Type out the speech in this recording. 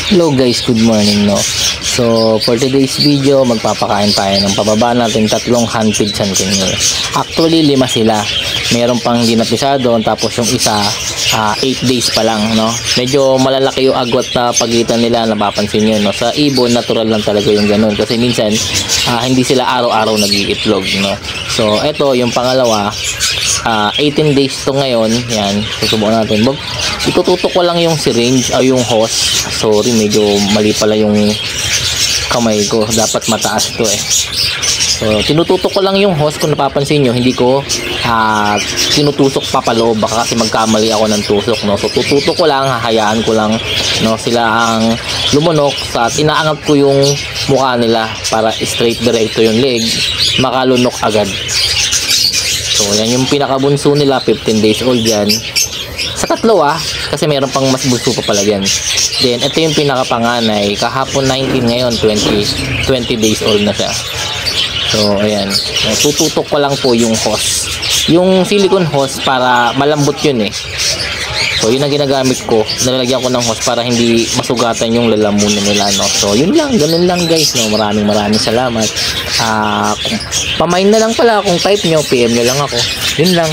Hello guys, good morning no. So for today's video, magpapakain tayo ng pababa natin tatlong handfeed centennial. Actually 5 sila. Meron pang hindi napisado, tapos yung isa 8 days pa lang no. Medyo malalaki yung agwat na pagitan nila, napapansin niyo no. Sa ibon natural lang talaga yung ganun kasi minsan hindi sila araw-araw nag-iitlog no. So eto yung pangalawa, 18 days to ngayon. Yan, susubukan natin. Itututok ko lang yung syringe o yung hose. Sorry, medyo mali pala yung kamay ko. Dapat mataas to eh. So, tinututok ko lang yung hose. Kung napapansin nyo, hindi ko tinutusok papaloob. Baka kasi magkamali ako ng tusok, no? So, tututok ko lang, hahayaan ko lang, no? Sila ang lumunok at inaangat ko yung mukha nila para straight diretso yung leg. Makalunok agad. So, yan yung pinakabunso nila, 15 days old yan. Sa tatlo kasi meron pang mas bunso pa pala yan. Then, ito yung pinakapanganay. Kahapon 19, ngayon 20 days old na siya. So, ayan. Tututok ko lang po yung hose. Yung silicone hose para malambot yun eh. So, yun ang ginagamit ko. Nalalagyan ko ng hose para hindi masugatan yung lalamunan nila, no? So, yun lang. Ganun lang, guys, no? Maraming salamat. Pamain na lang pala kung type nyo. PM nyo lang ako. Yun lang.